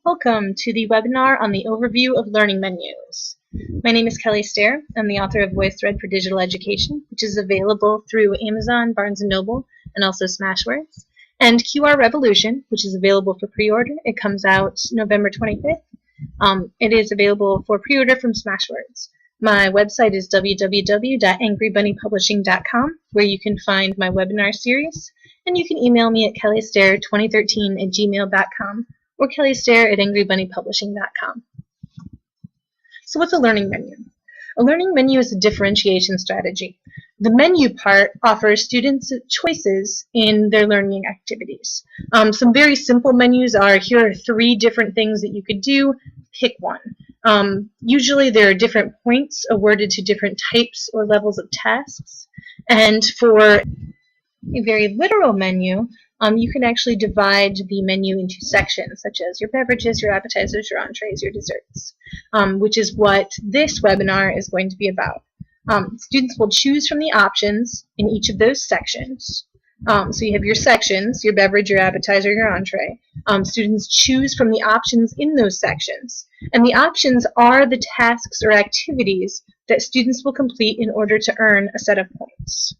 Welcome to the webinar on the overview of learning menus. My name is Kelly Stair. I'm the author of VoiceThread for Digital Education, which is available through Amazon, Barnes & Noble, and also Smashwords, and QR Revolution, which is available for pre-order. It comes out November 25th. It is available for pre-order from Smashwords. My website is www.angrybunnypublishing.com, where you can find my webinar series, and you can email me at kellystair2013@gmail.com or kellystair@angrybunnypublishing.com. So what's a learning menu? A learning menu is a differentiation strategy. The menu part offers students choices in their learning activities. Some very simple menus are, here are 3 different things that you could do, pick one. Usually there are different points awarded to different types or levels of tasks. And for a very literal menu, you can actually divide the menu into sections, such as your beverages, your appetizers, your entrees, your desserts, which is what this webinar is going to be about. Students will choose from the options in each of those sections. So you have your sections, your beverage, your appetizer, your entree. Students choose from the options in those sections. And the options are the tasks or activities that students will complete in order to earn a set of points.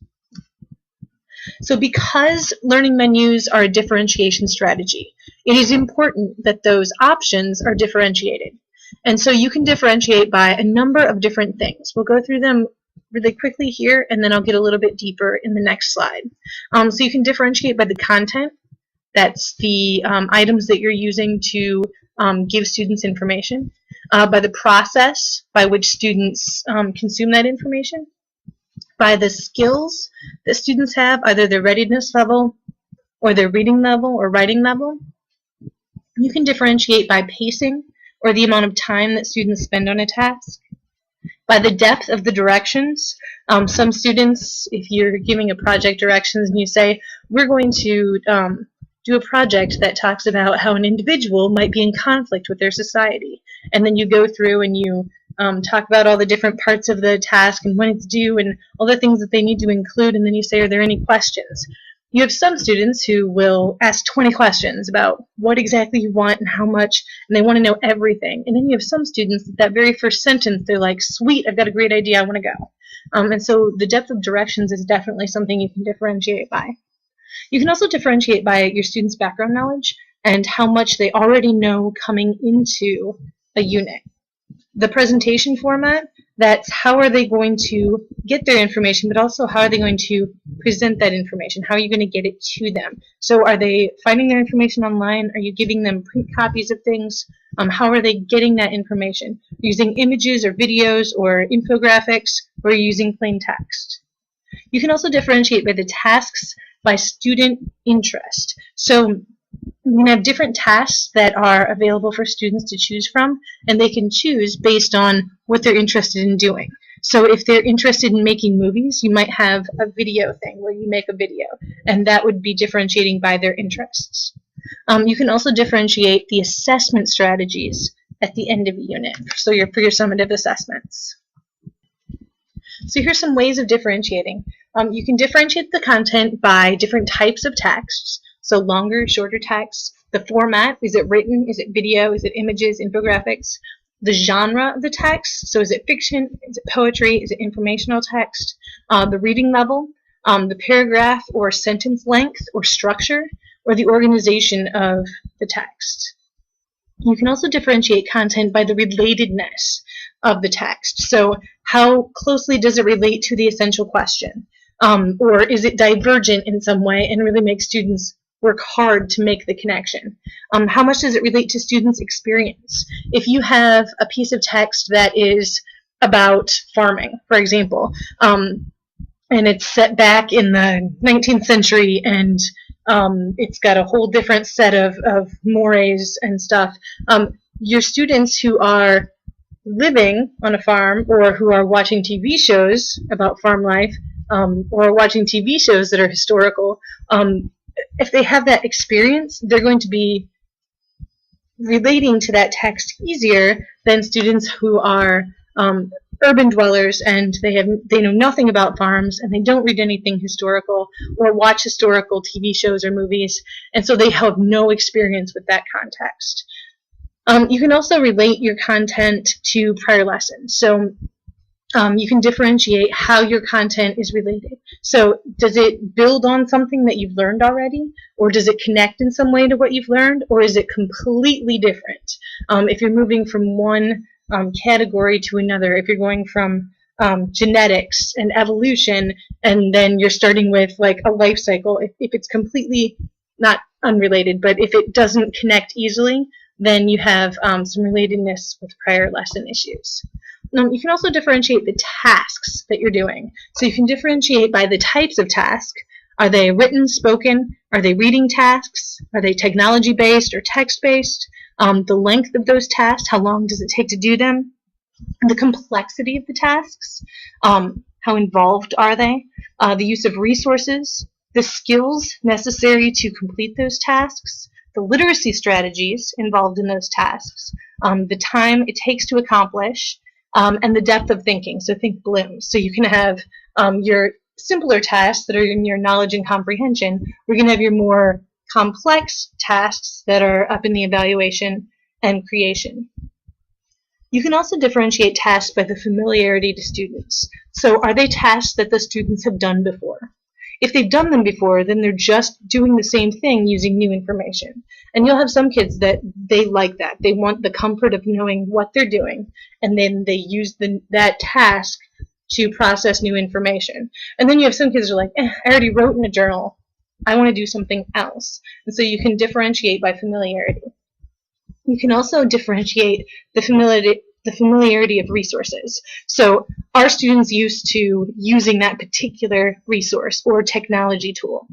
So because learning menus are a differentiation strategy, it is important that those options are differentiated. And so you can differentiate by a number of different things. We'll go through them really quickly here, and then I'll get a little bit deeper in the next slide. So you can differentiate by the content. That's the items that you're using to give students information. By the process by which students consume that information. By the skills that students have, either their readiness level or their reading level or writing level. You can differentiate by pacing, or the amount of time that students spend on a task. By the depth of the directions. Some students, if you're giving a project directions and you say, we're going to do a project that talks about how an individual might be in conflict with their society, and then you go through and you talk about all the different parts of the task and when it's due and all the things that they need to include, and then you say, are there any questions? You have some students who will ask 20 questions about what exactly you want and how much, and they want to know everything. And then you have some students that very first sentence, they're like, sweet, I've got a great idea, I want to go. And so the depth of directions is definitely something you can differentiate by. You can also differentiate by your students' background knowledge and how much they already know coming into a unit. The presentation format, that's how are they going to get their information, but also how are they going to present that information? How are you going to get it to them? So are they finding their information online? Are you giving them print copies of things? How are they getting that information? Using images or videos or infographics, or using plain text? You can also differentiate by the tasks by student interest. So you can have different tasks that are available for students to choose from, and they can choose based on what they're interested in doing. So if they're interested in making movies, you might have a video thing where you make a video, and that would be differentiating by their interests. You can also differentiate the assessment strategies at the end of a unit, so for your summative assessments. So here's some ways of differentiating. You can differentiate the content by different types of texts. So longer, shorter text. The format, is it written, is it video, is it images, infographics? The genre of the text, so is it fiction, is it poetry, is it informational text? The reading level, the paragraph or sentence length or structure, or the organization of the text. You can also differentiate content by the relatedness of the text. So how closely does it relate to the essential question? Or is it divergent in some way and really make students work hard to make the connection? How much does it relate to students' experience? If you have a piece of text that is about farming, for example, and it's set back in the 19th century, and it's got a whole different set of mores and stuff, your students who are living on a farm or who are watching TV shows about farm life or watching TV shows that are historical, if they have that experience, they're going to be relating to that text easier than students who are urban dwellers and they know nothing about farms and they don't read anything historical or watch historical TV shows or movies, and so they have no experience with that context. You can also relate your content to prior lessons. So you can differentiate how your content is related. So does it build on something that you've learned already, or does it connect in some way to what you've learned, or is it completely different? If you're moving from one category to another, if you're going from genetics and evolution, and then you're starting with like a life cycle, if it's completely not unrelated, but if it doesn't connect easily, then you have some relatedness with prior lesson issues. You can also differentiate the tasks that you're doing. So you can differentiate by the types of task. Are they written, spoken? Are they reading tasks? Are they technology-based or text-based? The length of those tasks, how long does it take to do them? The complexity of the tasks, how involved are they? The use of resources, the skills necessary to complete those tasks, the literacy strategies involved in those tasks, the time it takes to accomplish, and the depth of thinking. So think Bloom. So you can have your simpler tasks that are in your knowledge and comprehension. We're going to have your more complex tasks that are up in the evaluation and creation. You can also differentiate tasks by the familiarity to students. So are they tasks that the students have done before? If they've done them before, then they're just doing the same thing using new information. And you'll have some kids that they like that. They want the comfort of knowing what they're doing, and then they use that task to process new information. And then you have some kids who are like, I already wrote in a journal. I want to do something else. And so you can differentiate by familiarity. You can also differentiate the familiarity of resources. So are students used to using that particular resource or technology tool?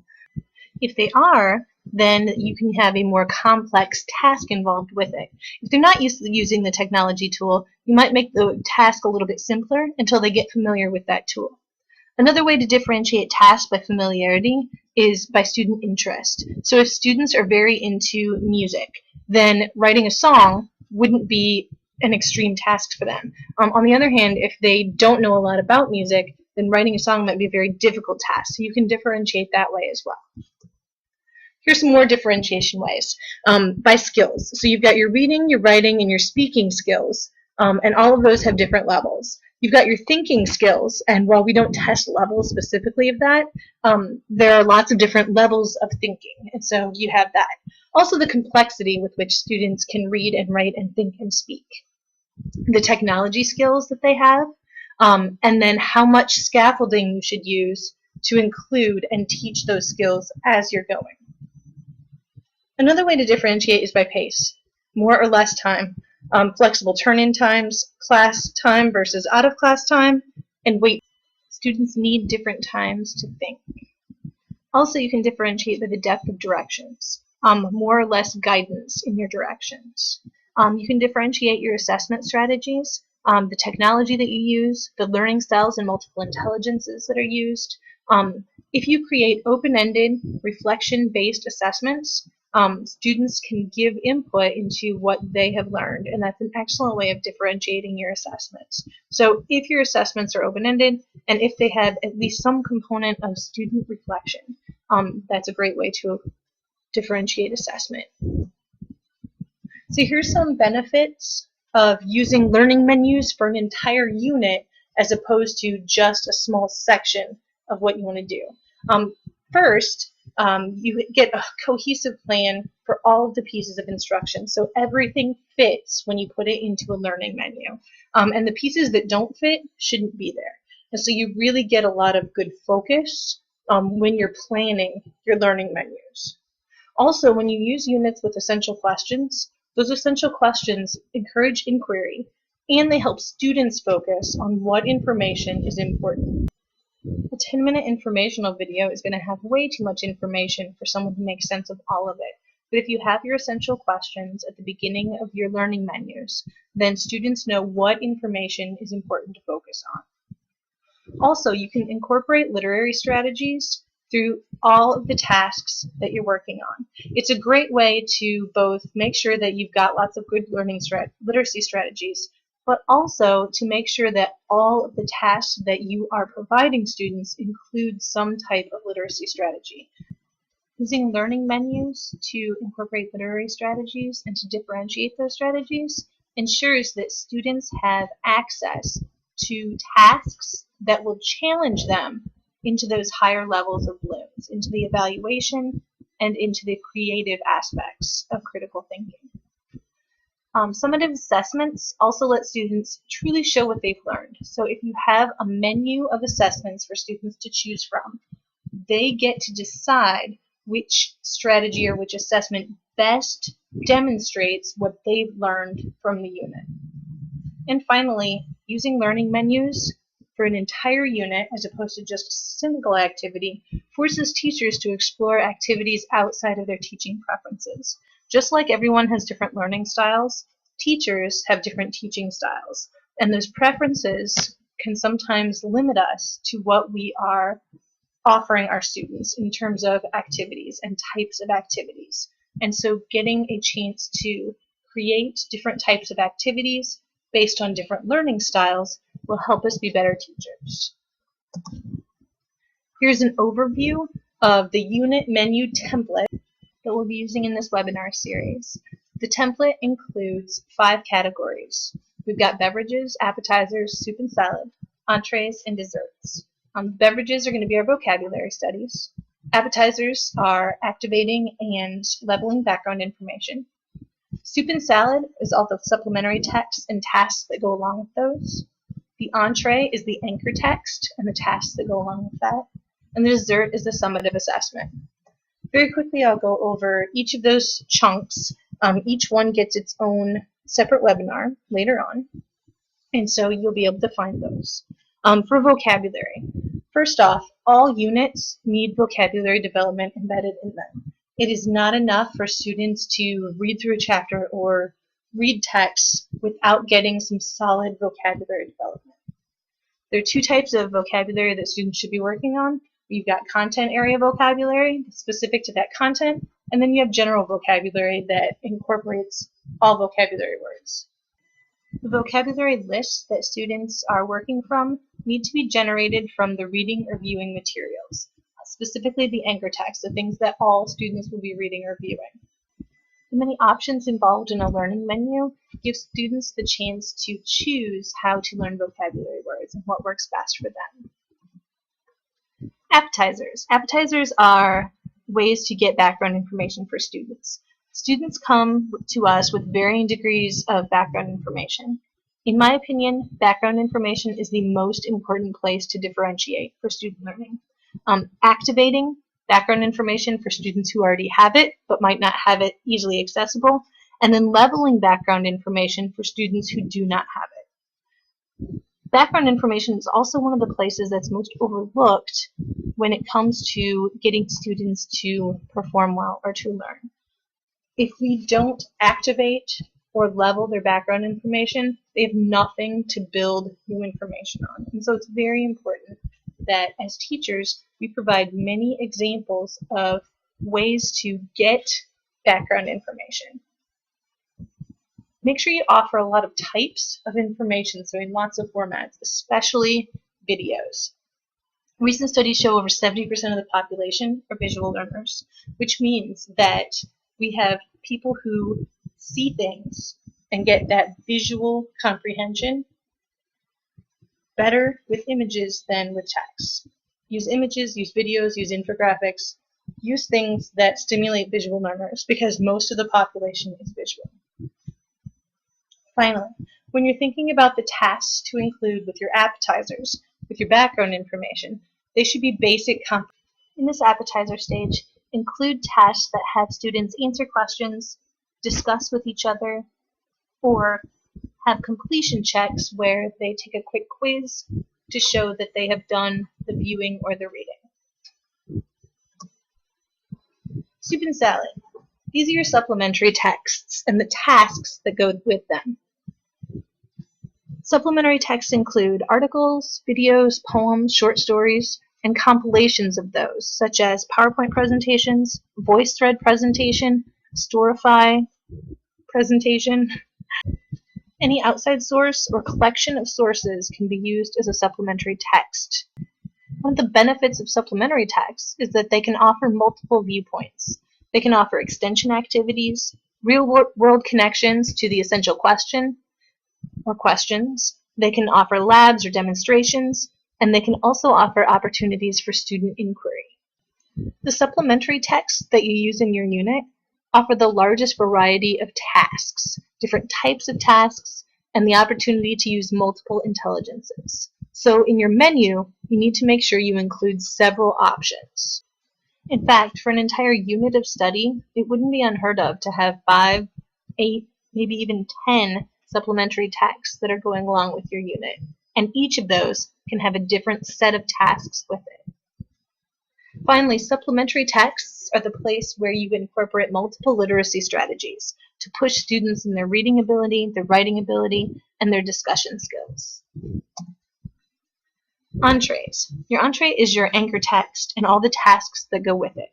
If they are, then you can have a more complex task involved with it. If they're not used to using the technology tool, you might make the task a little bit simpler until they get familiar with that tool. Another way to differentiate tasks by familiarity is by student interest. So if students are very into music, then writing a song wouldn't be an extreme task for them. On the other hand, if they don't know a lot about music, then writing a song might be a very difficult task. So you can differentiate that way as well. Here's some more differentiation ways. By skills. So you've got your reading, your writing, and your speaking skills, and all of those have different levels. You've got your thinking skills, and while we don't test levels specifically of that, there are lots of different levels of thinking, and so you have that. Also the complexity with which students can read and write and think and speak. The technology skills that they have, and then how much scaffolding you should use to include and teach those skills as you're going. Another way to differentiate is by pace, more or less time, flexible turn-in times, class time versus out-of-class time, and wait. Students need different times to think. Also, you can differentiate by the depth of directions, more or less guidance in your directions. You can differentiate your assessment strategies, the technology that you use, the learning styles and multiple intelligences that are used. If you create open-ended, reflection-based assessments, students can give input into what they have learned, and that's an excellent way of differentiating your assessments. So if your assessments are open-ended, and if they have at least some component of student reflection, that's a great way to differentiate assessment. So here's some benefits of using learning menus for an entire unit as opposed to just a small section of what you want to do. First, you get a cohesive plan for all of the pieces of instruction, so everything fits when you put it into a learning menu. And the pieces that don't fit shouldn't be there. And so you really get a lot of good focus when you're planning your learning menus. Also, when you use units with essential questions, those essential questions encourage inquiry, and they help students focus on what information is important. A 10-minute informational video is going to have way too much information for someone to make sense of all of it. But if you have your essential questions at the beginning of your learning menus, then students know what information is important to focus on. Also, you can incorporate literary strategies through all of the tasks that you're working on. It's a great way to both make sure that you've got lots of good literacy strategies, but also to make sure that all of the tasks that you are providing students include some type of literacy strategy. Using learning menus to incorporate literary strategies and to differentiate those strategies ensures that students have access to tasks that will challenge them into those higher levels of blooms, into the evaluation and into the creative aspects of critical thinking. Summative assessments also let students truly show what they've learned. So if you have a menu of assessments for students to choose from, they get to decide which strategy or which assessment best demonstrates what they've learned from the unit. And finally, using learning menus for an entire unit as opposed to just a single activity forces teachers to explore activities outside of their teaching preferences. Just like everyone has different learning styles, teachers have different teaching styles, and those preferences can sometimes limit us to what we are offering our students in terms of activities and types of activities. And so getting a chance to create different types of activities based on different learning styles will help us be better teachers. Here's an overview of the unit menu template that we'll be using in this webinar series. The template includes 5 categories. We've got beverages, appetizers, soup and salad, entrees, and desserts. Beverages are going to be our vocabulary studies. Appetizers are activating and leveling background information. Soup and salad is all the supplementary text and tasks that go along with those. The entree is the anchor text and the tasks that go along with that. And the dessert is the summative assessment. Very quickly, I'll go over each of those chunks. Each one gets its own separate webinar later on, and so you'll be able to find those. For vocabulary, first off, all units need vocabulary development embedded in them. It is not enough for students to read through a chapter or read text without getting some solid vocabulary development. There are 2 types of vocabulary that students should be working on. You've got content area vocabulary, specific to that content, and then you have general vocabulary that incorporates all vocabulary words. The vocabulary lists that students are working from need to be generated from the reading or viewing materials, specifically the anchor text, the things that all students will be reading or viewing. The many options involved in a learning menu give students the chance to choose how to learn vocabulary words and what works best for them. Appetizers. Appetizers are ways to get background information for students. Students come to us with varying degrees of background information. In my opinion, background information is the most important place to differentiate for student learning. Activating background information for students who already have it but might not have it easily accessible, and then leveling background information for students who do not have it. Background information is also one of the places that's most overlooked when it comes to getting students to perform well or to learn. If we don't activate or level their background information, they have nothing to build new information on. And so it's very important that as teachers, we provide many examples of ways to get background information. Make sure you offer a lot of types of information, so in lots of formats, especially videos. Recent studies show over 70% of the population are visual learners, which means that we have people who see things and get that visual comprehension better with images than with text. Use images, use videos, use infographics, use things that stimulate visual learners because most of the population is visual. Finally, when you're thinking about the tasks to include with your appetizers, with your background information, they should be basic comprehension. In this appetizer stage, include tasks that have students answer questions, discuss with each other, or have completion checks where they take a quick quiz to show that they have done the viewing or the reading. Soup and salad. These are your supplementary texts and the tasks that go with them. Supplementary texts include articles, videos, poems, short stories, and compilations of those, such as PowerPoint presentations, VoiceThread presentation, Storify presentation. Any outside source or collection of sources can be used as a supplementary text. One of the benefits of supplementary texts is that they can offer multiple viewpoints. They can offer extension activities, real-world connections to the essential question or questions. They can offer labs or demonstrations, and they can also offer opportunities for student inquiry. The supplementary texts that you use in your unit offer the largest variety of tasks, different types of tasks, and the opportunity to use multiple intelligences. So in your menu, you need to make sure you include several options. In fact, for an entire unit of study, it wouldn't be unheard of to have 5, 8, maybe even 10 supplementary texts that are going along with your unit, and each of those can have a different set of tasks with it. Finally, supplementary texts are the place where you incorporate multiple literacy strategies to push students in their reading ability, their writing ability, and their discussion skills. Entrees. Your entree is your anchor text and all the tasks that go with it.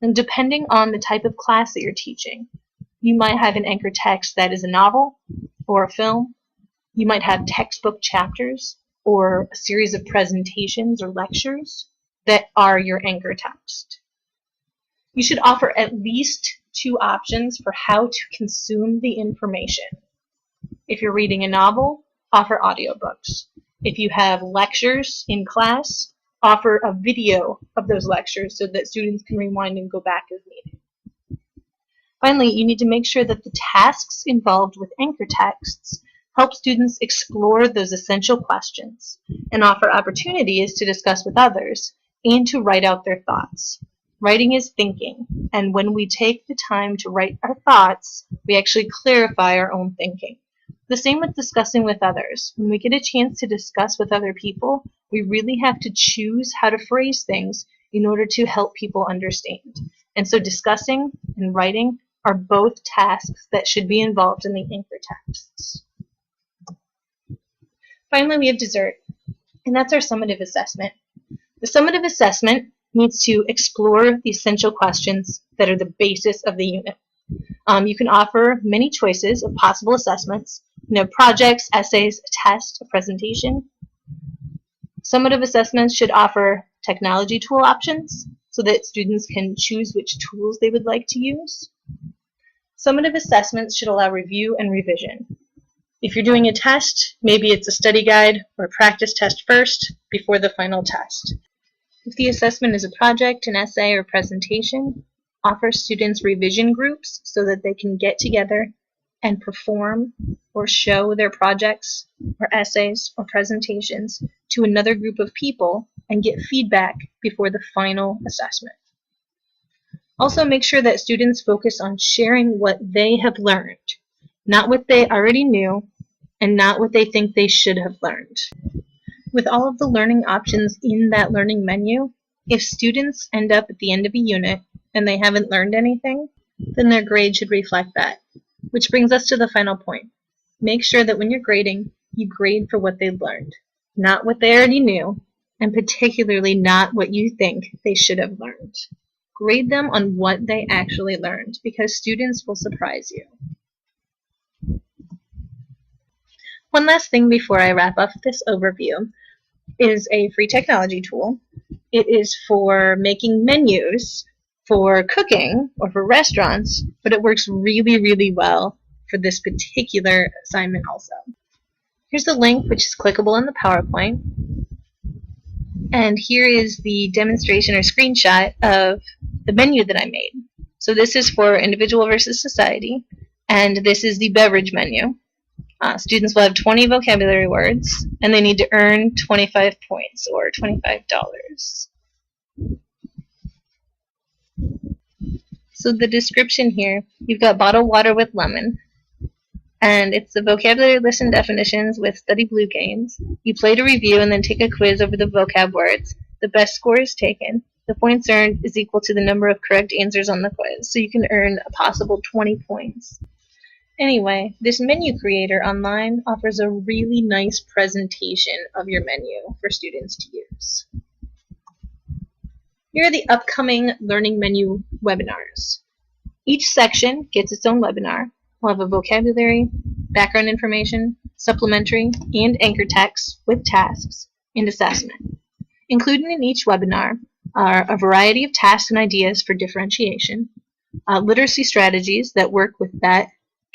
And depending on the type of class that you're teaching, you might have an anchor text that is a novel or a film. You might have textbook chapters or a series of presentations or lectures that are your anchor text. You should offer at least 2 options for how to consume the information. If you're reading a novel, offer audiobooks. If you have lectures in class, offer a video of those lectures so that students can rewind and go back as needed. Finally, you need to make sure that the tasks involved with anchor texts help students explore those essential questions and offer opportunities to discuss with others and to write out their thoughts. Writing is thinking, and when we take the time to write our thoughts, we actually clarify our own thinking. The same with discussing with others. When we get a chance to discuss with other people, we really have to choose how to phrase things in order to help people understand. And so discussing and writing are both tasks that should be involved in the anchor texts. Finally, we have dessert, and that's our summative assessment. The summative assessment needs to explore the essential questions that are the basis of the unit. You can offer many choices of possible assessments, projects, essays, a test, a presentation. Summative assessments should offer technology tool options so that students can choose which tools they would like to use. Summative assessments should allow review and revision. If you're doing a test, maybe it's a study guide or a practice test first before the final test. If the assessment is a project, an essay, or presentation, offer students revision groups so that they can get together and perform or show their projects or essays or presentations to another group of people and get feedback before the final assessment. Also, make sure that students focus on sharing what they have learned, not what they already knew and not what they think they should have learned. With all of the learning options in that learning menu, if students end up at the end of a unit and they haven't learned anything, then their grade should reflect that. Which brings us to the final point. Make sure that when you're grading, you grade for what they've learned, not what they already knew, and particularly not what you think they should have learned. Grade them on what they actually learned, because students will surprise you. One last thing before I wrap up this overview is a free technology tool. It is for making menus for cooking or for restaurants, but it works really, really well for this particular assignment also. Here's the link, which is clickable in the PowerPoint. And here is the demonstration or screenshot of the menu that I made. So this is for individual versus society, and this is the beverage menu. Students will have 20 vocabulary words, and they need to earn 25 points, or $25. So the description here, you've got bottled water with lemon, and it's the vocabulary list and definitions with study blue games. You play to review and then take a quiz over the vocab words. The best score is taken. The points earned is equal to the number of correct answers on the quiz, so you can earn a possible 20 points. Anyway, this menu creator online offers a really nice presentation of your menu for students to use. Here are the upcoming Learning Menu webinars. Each section gets its own webinar. We'll have a vocabulary, background information, supplementary, and anchor text with tasks and assessment. Included in each webinar are a variety of tasks and ideas for differentiation, literacy strategies that work with that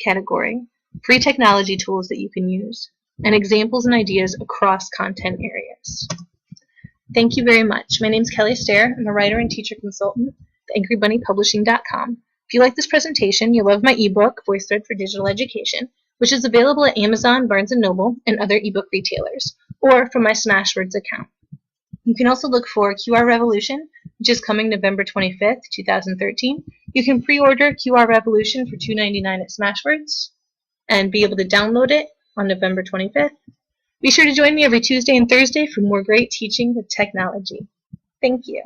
category, free technology tools that you can use, and examples and ideas across content areas. Thank you very much. My name is Kelly Stair. I'm a writer and teacher consultant at AngryBunnyPublishing.com. If you like this presentation, you'll love my ebook, VoiceThread for Digital Education, which is available at Amazon, Barnes & Noble, and other ebook retailers, or from my Smashwords account. You can also look for QR Revolution, which is coming November 25th, 2013. You can pre-order QR Revolution for $2.99 at Smashwords and be able to download it on November 25th. Be sure to join me every Tuesday and Thursday for more great teaching with technology. Thank you.